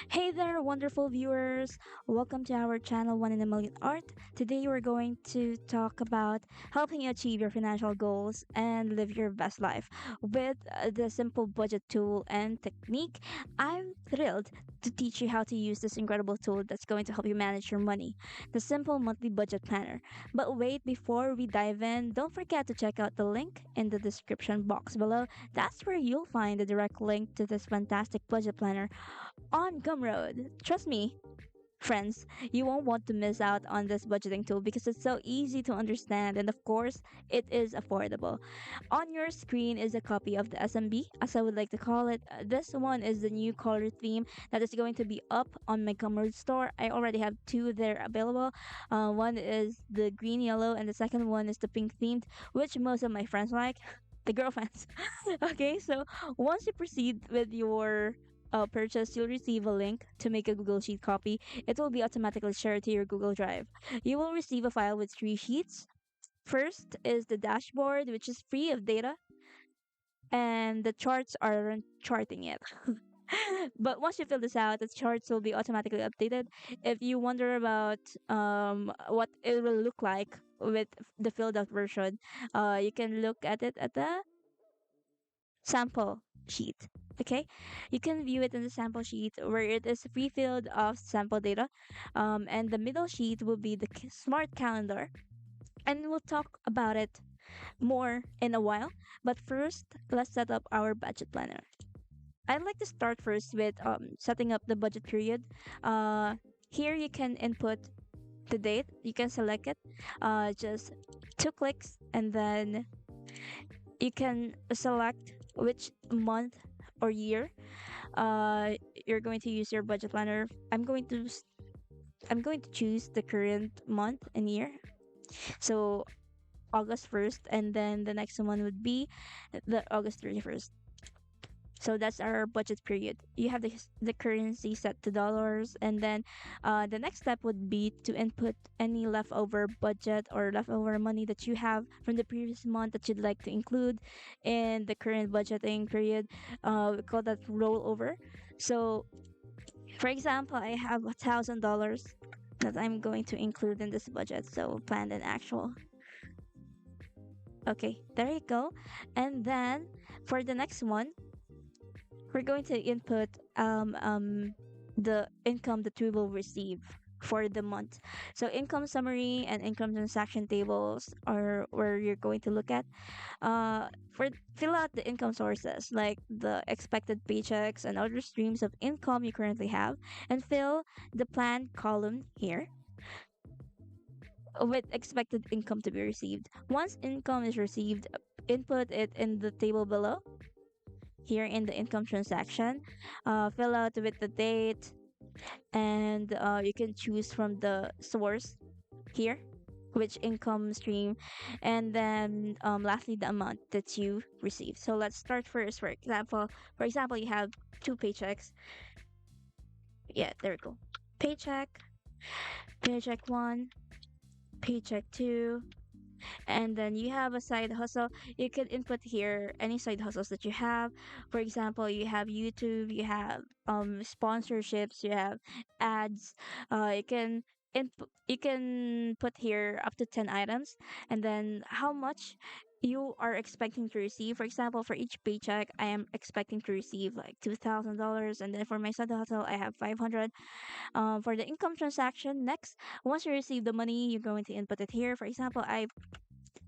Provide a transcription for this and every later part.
Hey there, wonderful viewers! Welcome to our channel, One in a Million Art. Today, we're going to talk about helping you achieve your financial goals and live your best life with the simple budget tool and technique. I'm thrilled to teach you how to use this incredible tool that's going to help you manage your money, the simple monthly budget planner. But wait, before we dive in, don't forget to check out the link in the description box below. That's where you'll find the direct link to this fantastic budget planner on Gumroad. Trust me, friends, you won't want to miss out on this budgeting tool because it's so easy to understand and, of course, it is affordable. On your screen is a copy of the SMB, as I would like to call it. This one is the new color theme that is going to be up on my Gumroad store. I already have two there available. One is the green yellow, and the second one is the pink themed, which most of my friends like. The girlfriends. Okay, so once you proceed with your purchase, you'll receive a link to make a Google Sheet copy. It will be automatically shared to your Google Drive. You will receive a file with three sheets. First is the dashboard, which is free of data, and the charts aren't charting it. But once you fill this out, the charts will be automatically updated. If you wonder about what it will look like with the filled out version, you can look at it at the sample sheet. Okay, you can view it in the sample sheet where it is pre-filled of sample data, and the middle sheet will be the smart calendar, and we'll talk about it more in a while. But first, let's set up our budget planner. I'd like to start first with setting up the budget period. Here you can input the date. You can select it. Just two clicks, and then you can select which month or year you're going to use your budget planner. I'm going to choose the current month and year, so August 1st, and then the next one would be the August 31st. So that's our budget period. You have the currency set to dollars, and then the next step would be to input any leftover budget or leftover money that you have from the previous month that you'd like to include in the current budgeting period. We call that rollover. So, for example, I have $1,000 that I'm going to include in this budget. So planned and actual. Okay, there you go. And then for the next one, we're going to input the income that we will receive for the month. So income summary and income transaction tables are where you're going to look at. For fill out the income sources like the expected paychecks and other streams of income you currently have, and fill the plan column here with expected income to be received. Once income is received, input it in the table below here in the income transaction. Fill out with the date, and you can choose from the source here which income stream, and then lastly the amount that you receive. So let's start first. For example, you have two paychecks. Yeah, there we go. Paycheck one, paycheck two, and then you have a side hustle. You can input here any side hustles that you have. For example, you have YouTube, you have sponsorships, you have ads. You can put here up to 10 items, and then how much you are expecting to receive. For example, for each paycheck I am expecting to receive like $2,000, and then for my side hustle I have 500. For the income transaction next, once you receive the money, you're going to input it here. For example, I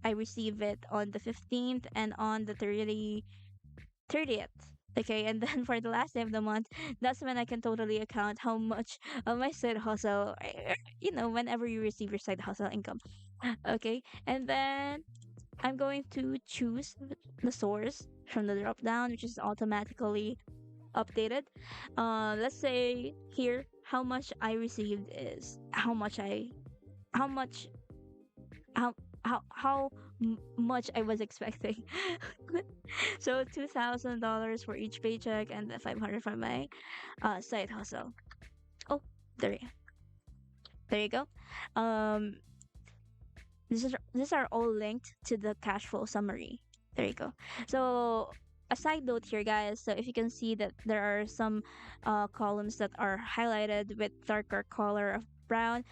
receive it on the 15th and on the 30th. Okay, and then for the last day of the month, that's when I can totally account how much of my side hustle, whenever you receive your side hustle income. Okay, and then I'm going to choose the source from the drop down, which is automatically updated. Let's say here how much I received is how much how much I was expecting. So $2,000 for each paycheck, and the 500 for my side hustle. Oh, there you there you go. Um, these are all linked to the cash flow summary. There you go. So a side note here, guys. So if you can see that there are some columns that are highlighted with darker color of brown,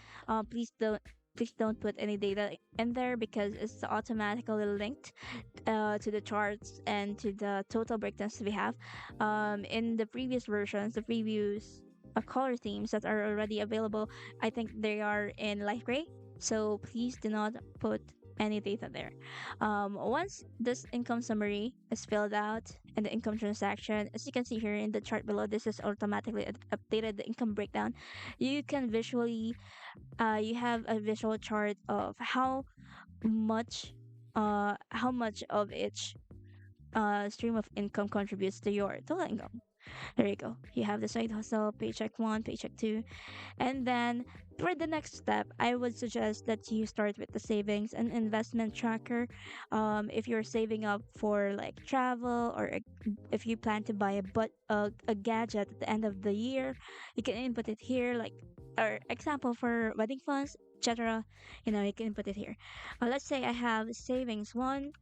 please don't put any data in there because it's automatically linked to the charts and to the total breakdowns we have. In the previous versions, the previous color themes that are already available, I think they are in light gray. So please do not put any data there. Once this income summary is filled out and the income transaction, as you can see here in the chart below, this is automatically updated the income breakdown. You can visually, you have a visual chart of much, how much of each stream of income contributes to your total income. There you go. You have the side hustle, paycheck one, paycheck two, and then for the next step, I would suggest that you start with the savings and investment tracker. If you're saving up for like travel or if you plan to buy a gadget at the end of the year, you can input it here. Like, or example for wedding funds, etc. You can input it here. Let's say I have savings one,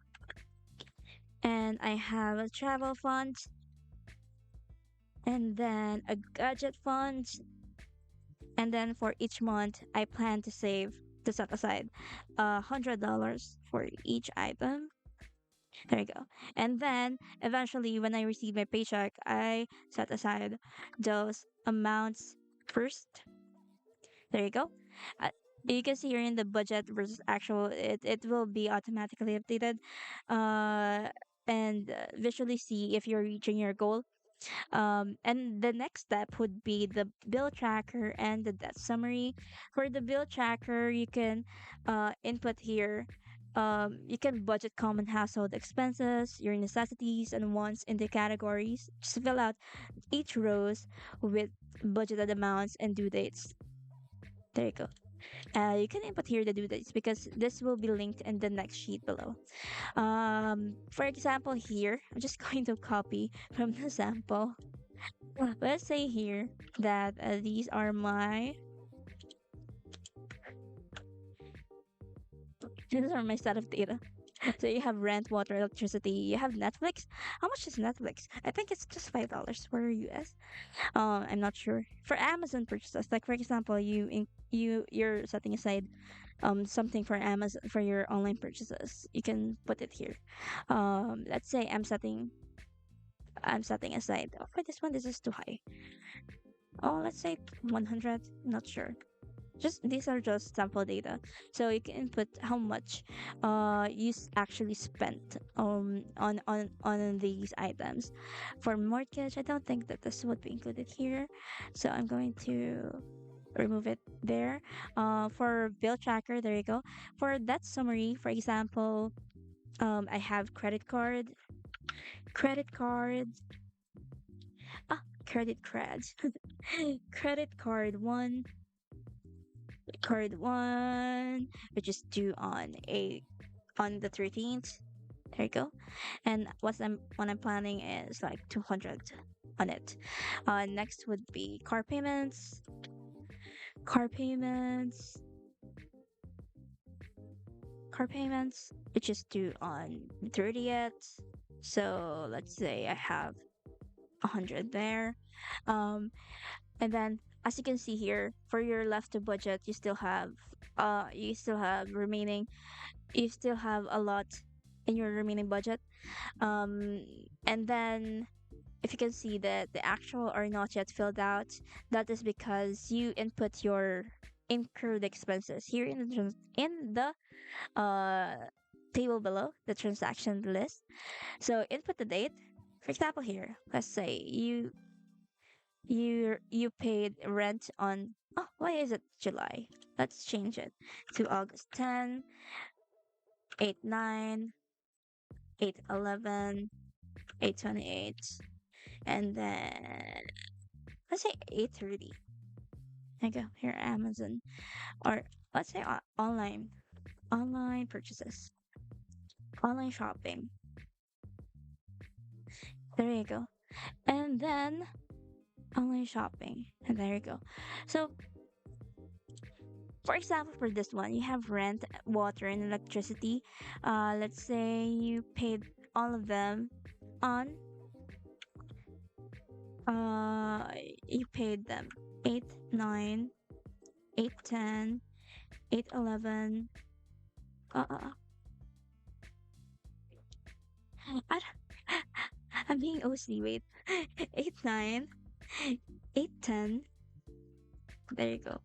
and I have a travel fund, and then a gadget fund, and then for each month I plan to set aside $100 for each item. There you go. And then eventually when I receive my paycheck, I set aside those amounts first. There you go. uh, you can see here in the budget versus actual, it will be automatically updated, uh and visually see if you're reaching your goal. And the next step would be the bill tracker and the debt summary. For the bill tracker, you can input here. You can budget common household expenses, your necessities, and wants into categories. Just fill out each rows with budgeted amounts and due dates. There you go. You can input here the due dates because this will be linked in the next sheet below. For example, here, I'm just going to copy from the sample. Let's say here that these are my set of data. So you have rent, water, electricity. You have Netflix. How much is Netflix? I think it's just $5 for US. I'm not sure. For Amazon purchases, like for example, you're setting aside something for Amazon for your online purchases. You can put it here. Let's say I'm setting aside. Oh, for this one, this is too high. Oh, let's say 100. Not sure. Just these are just sample data, so you can input how much actually spent on these items. For mortgage, I don't think that this would be included here, so I'm going to remove it there. For bill tracker, there you go. For that summary, for example, I have credit cards, credit cards, credit card one, which is due on the 13th. There you go. And what I'm planning is like 200 on it. Next would be car payments, car payments, which is due on the 30th. So let's say I have 100 there. Um, and then as you can see here, for your left to budget, you still have remaining, you still have a lot in your remaining budget. Um, and then if you can see that the actual are not yet filled out, that is because you input your incurred expenses here in the table below the transaction list. So input the date. For example, here, let's say you paid rent on, oh, why is it July? Let's change it to August 10, 8 9, 8 11, 8 28, and then let's say 8:30. I go here, Amazon, or let's say online purchases, online shopping. There you go. And then online shopping, and there you go. So for example, for this one, you have rent, water, and electricity. Let's say you paid all of them on uh you paid them 8, 9, 8, 10, 8, 11. uh I don't, I'm being OC. Wait. 8, 9, 8, 10. There you go.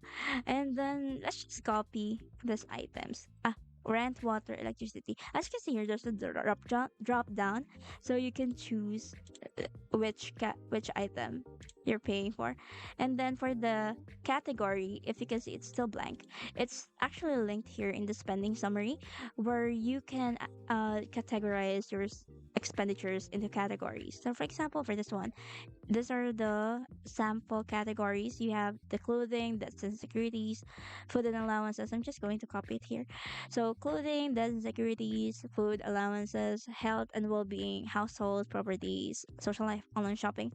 And then let's just copy these items. Rent, water, electricity. As you can see here, there's a drop down, so you can choose which item you're paying for. And then for the category, if you can see, it's still blank. It's actually linked here in the spending summary, where you can categorize your expenditures into categories. So, for example, for this one, these are the sample categories. You have the clothing, that's and securities, food and allowances. I'm just going to copy it here. So clothing, that's and securities, food allowances, health and well-being, household, properties, social life, online shopping.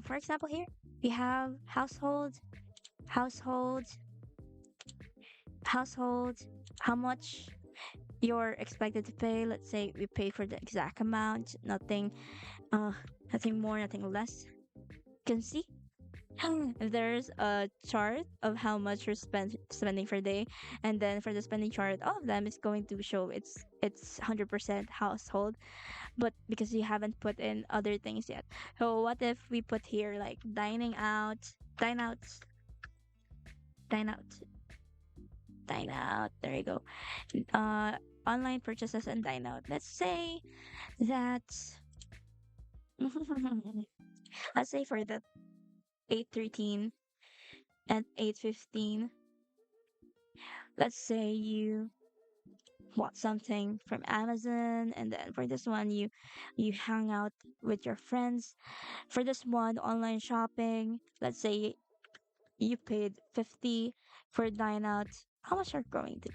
For example, here we have household, household. How much you're expected to pay? Let's say we pay for the exact amount, uh, nothing more, nothing less. You can see there's a chart of how much you're spending per day, and then for the spending chart, all of them is going to show it's 100% household, but because you haven't put in other things yet. So what if we put here like dine out, dine out, dine out? There you go. Uh, Online purchases and dine out. Let's say that. Let's say for the 8:13 and 8:15. Let's say you bought something from Amazon, and then for this one you hang out with your friends. For this one, online shopping, let's say you paid 50 for dine out. How much are going to?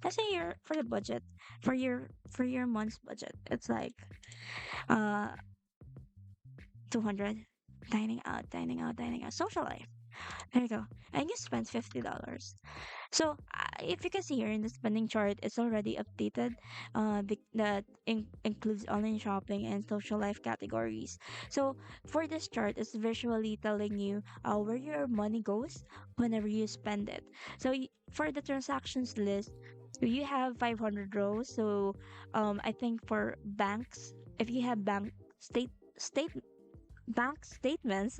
Let's say your for the budget, for your month's budget, it's like uh 200. Dining out, social life. There you go. And you spent $50. So if you can see here in the spending chart, it's already updated. That includes online shopping and social life categories. So for this chart, it's visually telling you where your money goes whenever you spend it. So for the transactions list, you have 500 rows. So I think for banks, if you have state bank statements,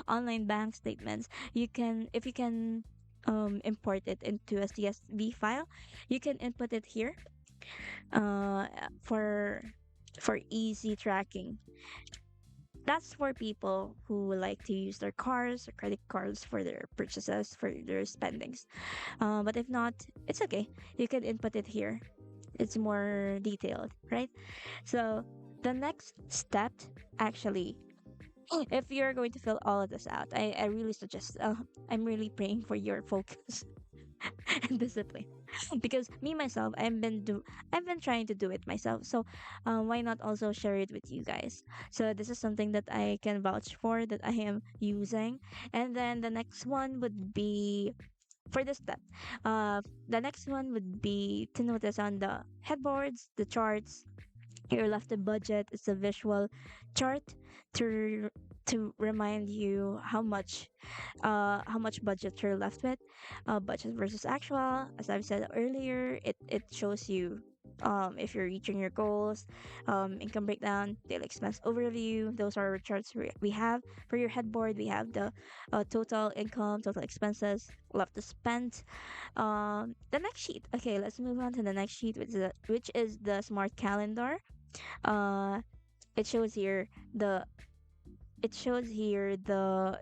online bank statements, you can if you can import it into a CSV file, you can input it here uh for easy tracking. That's for people who like to use their cards or credit cards for their purchases, for their spendings. But if not, it's okay, you can input it here. It's more detailed, right? So the next step, actually, if you're going to fill all of this out, I really suggest, I'm really praying for your focus and discipline. Because me myself, I've been trying to do it myself. So why not also share it with you guys? So this is something that I can vouch for, that I am using. And then the next one would be for this step. The next one would be to notice on the headboards, the charts, your left budget. Is a visual chart to remind you how much budget you're left with. Budget versus actual, as I've said earlier, it shows you if you're reaching your goals. Income breakdown, daily expense overview, those are charts we have. For your headboard, we have the total income, total expenses left to spend. The next sheet, okay, let's move on to the next sheet, which is the smart calendar. uh it shows here the it shows here the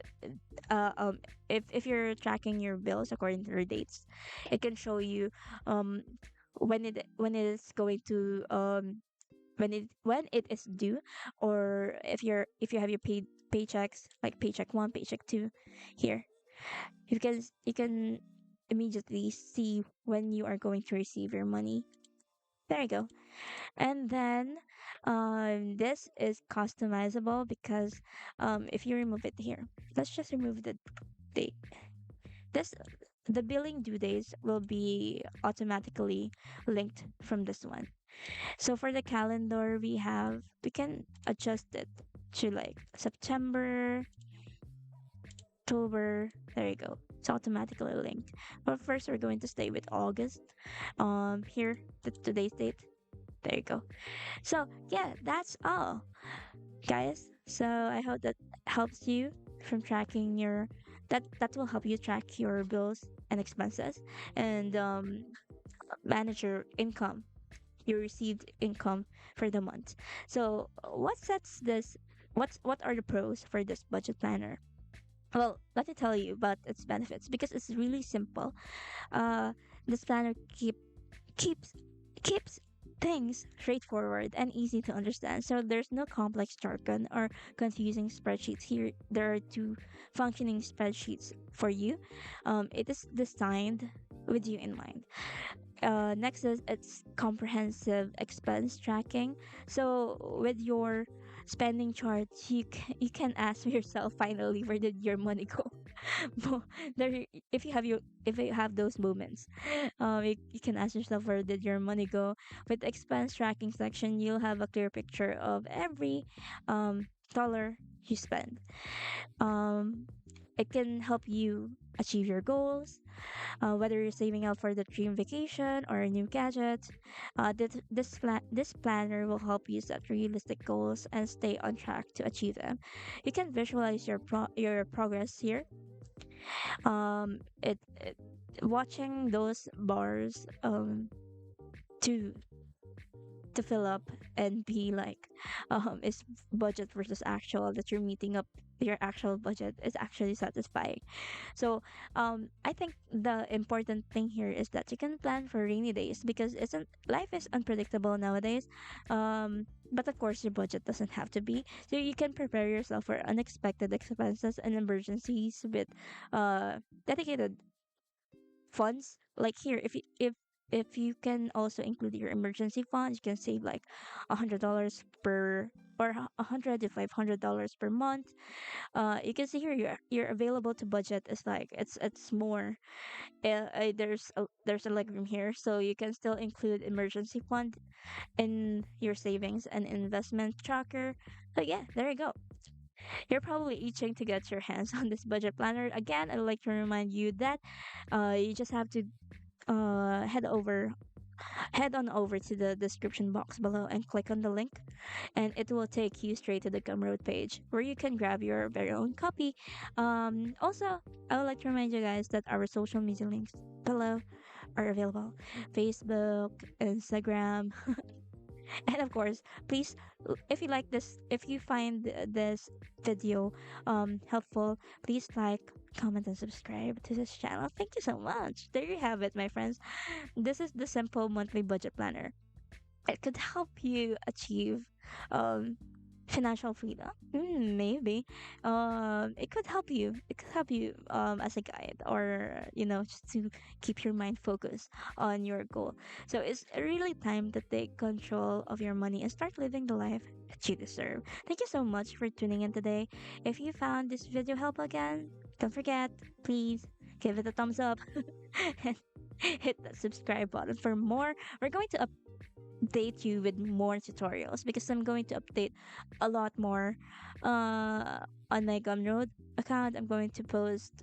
uh um if you're tracking your bills according to your dates, it can show you um when it is going to when it is due, or if you have your paid paychecks, like paycheck 1, paycheck 2. Here you can immediately see when you are going to receive your money. There you go. And then this is customizable, because if you remove it here, let's just remove the date. This the billing due dates will be automatically linked from this one. So for the calendar, we can adjust it to like September, October. There you go. It's automatically linked. But first, we're going to stay with August. Here, today's date. There you go. So yeah, that's all, guys. So I hope that helps you from tracking your that will help you track your bills and expenses and manage your income, your received income for the month. So what sets this? What are the pros for this budget planner? Well, let me tell you about its benefits because it's really simple. Uh, this planner keeps keeps things straightforward and easy to understand. So there's no complex jargon or confusing spreadsheets here. There are two functioning spreadsheets for you. It is designed with you in mind. Next is its comprehensive expense tracking. So with your spending charts, you can ask yourself finally where did your money go? Mo- there, if you have those moments, you can ask yourself where did your money go. With the expense tracking section, you'll have a clear picture of every dollar you spend. Um, it can help you achieve your goals, whether you're saving up for the dream vacation or a new gadget. This planner will help you set realistic goals and stay on track to achieve them. You can visualize your progress here. It watching those bars to fill up and be like is budget versus actual, that you're meeting up your actual budget is actually satisfying. So I think the important thing here is that you can plan for rainy days because life is unpredictable nowadays. But of course your budget doesn't have to be. So you can prepare yourself for unexpected expenses and emergencies with dedicated funds. Like here, if you can also include your emergency funds, you can save like $100 per or 100 to $500 per month. You can see here your available to budget is like it's more. There's a leg room here, so you can still include emergency fund in your savings and investment tracker. So yeah, there you go. You're probably itching to get your hands on this budget planner. Again, I'd like to remind you that you just have to head on over to the description box below and click on the link, and it will take you straight to the Gumroad page where you can grab your very own copy. Also, I would like to remind you guys that our social media links below are available: Facebook, Instagram, and of course, please, if you like this, if you find this video helpful, please like, comment, and subscribe to this channel. Thank you so much. There you have it, my friends. This is the simple monthly budget planner. It could help you achieve um financial freedom. Maybe it could help you. It could help you as a guide, or just to keep your mind focused on your goal. So it's really time to take control of your money and start living the life that you deserve. Thank you so much for tuning in today. If you found this video helpful, again, don't forget, please give it a thumbs up and hit that subscribe button for more. We're going to update you with more tutorials because I'm going to update a lot more on my Gumroad account. I'm going to post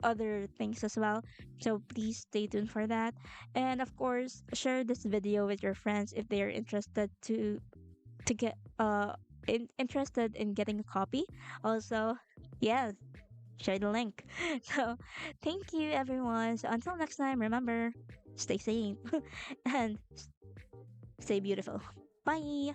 other things as well. So please stay tuned for that. And of course, share this video with your friends if they are interested to get interested in getting a copy. Also, yeah, share the link. So thank you everyone. So until next time, remember, stay safe and stay beautiful. Bye.